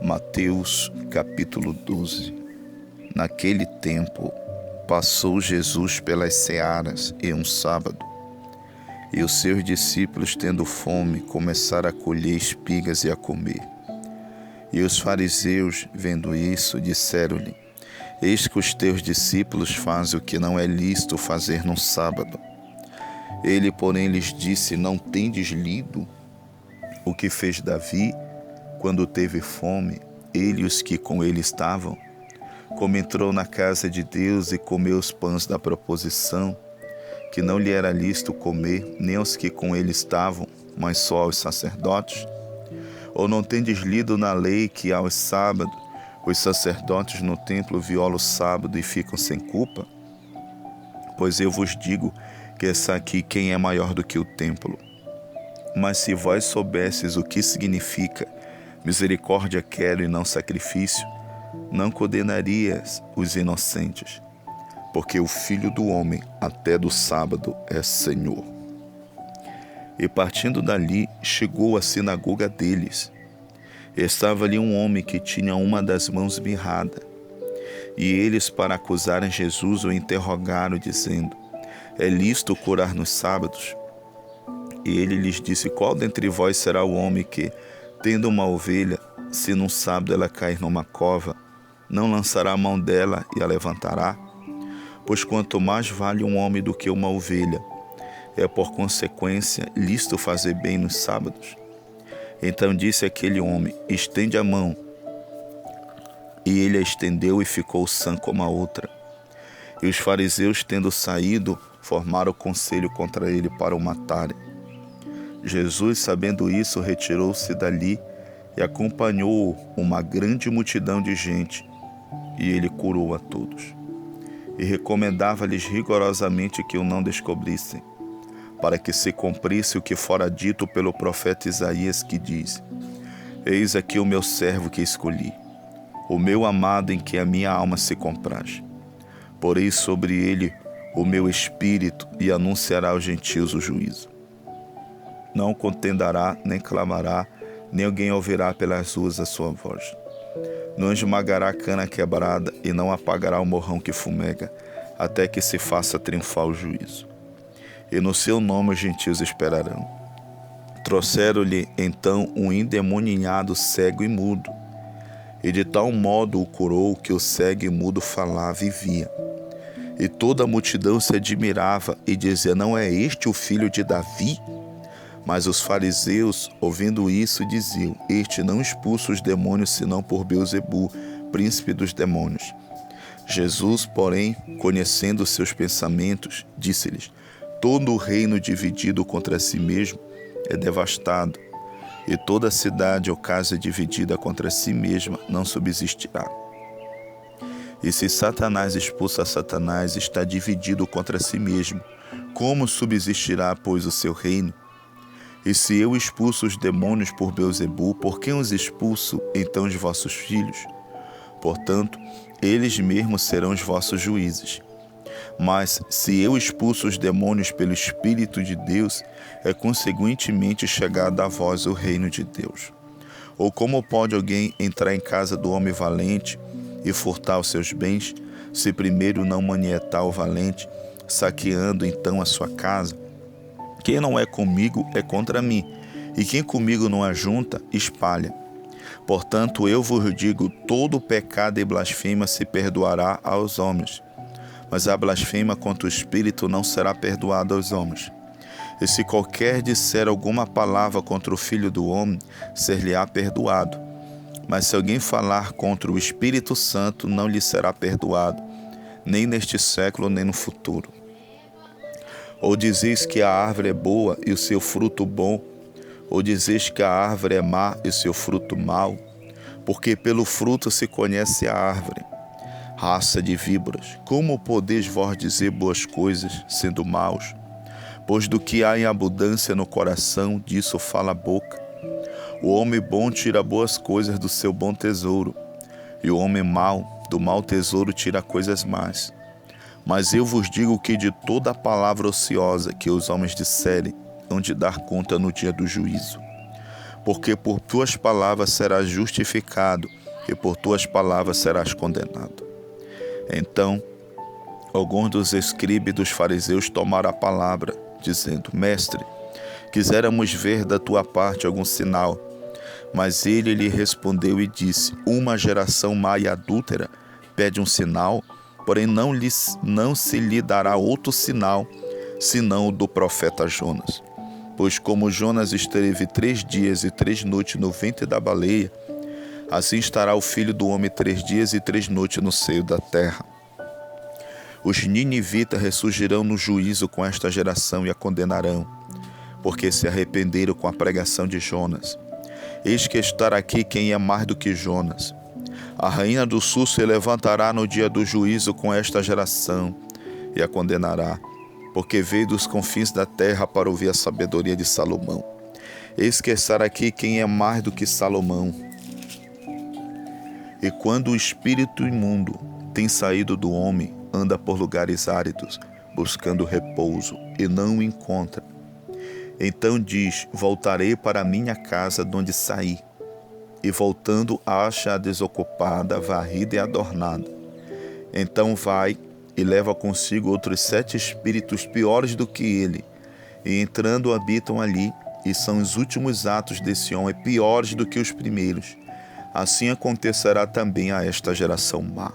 Mateus capítulo 12. Naquele tempo, passou Jesus pelas searas em um sábado, e os seus discípulos, tendo fome, começaram a colher espigas e a comer. E os fariseus, vendo isso, disseram-lhe: Eis que os teus discípulos fazem o que não é lícito fazer no sábado. Ele, porém, lhes disse: Não tendes lido o que fez Davi quando teve fome, ele e os que com ele estavam? Como entrou na casa de Deus e comeu os pães da proposição, que não lhe era lícito comer, nem aos que com ele estavam, mas só aos sacerdotes? Ou não tendes lido na lei que aos sábados os sacerdotes no templo violam o sábado e ficam sem culpa? Pois eu vos digo que está aqui quem é maior do que o templo. Mas se vós soubesses o que significa misericórdia quero e não sacrifício, não condenarias os inocentes, porque o Filho do Homem até do sábado é Senhor. E partindo dali, chegou à sinagoga deles. Estava ali um homem que tinha uma das mãos mirrada. E eles, para acusarem Jesus, o interrogaram, dizendo: É lícito curar nos sábados? E ele lhes disse: Qual dentre vós será o homem que, tendo uma ovelha, se num sábado ela cair numa cova, não lançará a mão dela e a levantará? Pois quanto mais vale um homem do que uma ovelha, é por consequência lícito fazer bem nos sábados. Então disse aquele homem: Estende a mão. E ele a estendeu e ficou sã como a outra. E os fariseus, tendo saído, formaram conselho contra ele para o matarem. Jesus, sabendo isso, retirou-se dali e acompanhou-o uma grande multidão de gente, e ele curou a todos. E recomendava-lhes rigorosamente que o não descobrissem, para que se cumprisse o que fora dito pelo profeta Isaías, que diz: Eis aqui o meu servo que escolhi, o meu amado em que a minha alma se compraz. Porei sobre ele o meu espírito e anunciará aos gentios o juízo. Não contendará, nem clamará, nem alguém ouvirá pelas ruas a sua voz. Não esmagará a cana quebrada e não apagará o morrão que fumega, até que se faça triunfar o juízo. E no seu nome os gentios esperarão. Trouxeram-lhe então um endemoninhado cego e mudo, e de tal modo o curou que o cego e mudo falava e via. E toda a multidão se admirava e dizia: Não é este o filho de Davi? Mas os fariseus, ouvindo isso, diziam: Este não expulsa os demônios, senão por Beelzebu, príncipe dos demônios. Jesus, porém, conhecendo seus pensamentos, disse-lhes: Todo o reino dividido contra si mesmo é devastado, e toda cidade ou casa dividida contra si mesma não subsistirá. E se Satanás expulsa Satanás, está dividido contra si mesmo. Como subsistirá, pois, o seu reino? E se eu expulso os demônios por Beelzebu, por quem os expulso, então, os vossos filhos? Portanto, eles mesmos serão os vossos juízes. Mas, se eu expulso os demônios pelo Espírito de Deus, é consequentemente chegado a vós o reino de Deus. Ou como pode alguém entrar em casa do homem valente e furtar os seus bens, se primeiro não manietar o valente, saqueando então a sua casa? Quem não é comigo é contra mim, e quem comigo não ajunta, espalha. Portanto, eu vos digo: todo pecado e blasfêmia se perdoará aos homens, mas a blasfêmia contra o Espírito não será perdoada aos homens. E se qualquer disser alguma palavra contra o Filho do Homem, ser-lhe-á perdoado. Mas se alguém falar contra o Espírito Santo, não lhe será perdoado, nem neste século, nem no futuro. Ou dizeis que a árvore é boa e o seu fruto bom, ou dizeis que a árvore é má e o seu fruto mau, porque pelo fruto se conhece a árvore. Raça de víboras, como podeis vós dizer boas coisas, sendo maus? Pois do que há em abundância no coração, disso fala a boca. O homem bom tira boas coisas do seu bom tesouro, e o homem mau, do mau tesouro, tira coisas más. Mas eu vos digo que de toda a palavra ociosa que os homens disserem, hão de dar conta no dia do juízo. porque por tuas palavras serás justificado e por tuas palavras serás condenado. Então, alguns dos escribas e dos fariseus tomaram a palavra, dizendo: Mestre, quiséramos ver da tua parte algum sinal. Mas ele lhe respondeu e disse: Uma geração má e adúltera pede um sinal, porém não se lhe dará outro sinal, senão o do profeta Jonas. Pois como Jonas esteve 3 dias e 3 noites no ventre da baleia, assim estará o Filho do Homem 3 dias e 3 noites no seio da terra. Os ninivitas ressurgirão no juízo com esta geração e a condenarão, porque se arrependeram com a pregação de Jonas. Eis que estará aqui quem é mais do que Jonas. A rainha do sul se levantará no dia do juízo com esta geração e a condenará, porque veio dos confins da terra para ouvir a sabedoria de Salomão. Eis que estará aqui quem é mais do que Salomão. E quando o espírito imundo tem saído do homem, anda por lugares áridos, buscando repouso, e não o encontra. Então diz: Voltarei para a minha casa de onde saí. E voltando, acha-a desocupada, varrida e adornada. Então vai e leva consigo outros 7 espíritos piores do que ele, e entrando habitam ali, e são os últimos atos desse homem piores do que os primeiros. Assim acontecerá também a esta geração má.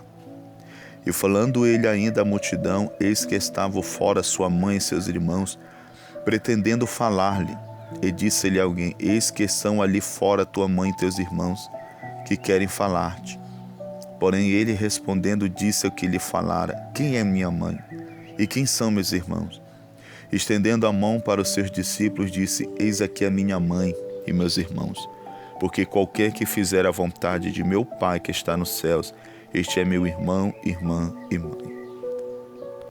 E falando ele ainda à multidão, eis que estavam fora sua mãe e seus irmãos, pretendendo falar-lhe. E disse-lhe alguém: Eis que são ali fora tua mãe e teus irmãos, que querem falar-te. Porém ele respondendo disse ao que lhe falara: Quem é minha mãe? E quem são meus irmãos? Estendendo a mão para os seus discípulos, disse: Eis aqui a minha mãe e meus irmãos. Porque qualquer que fizer a vontade de meu Pai que está nos céus, este é meu irmão, irmã e mãe.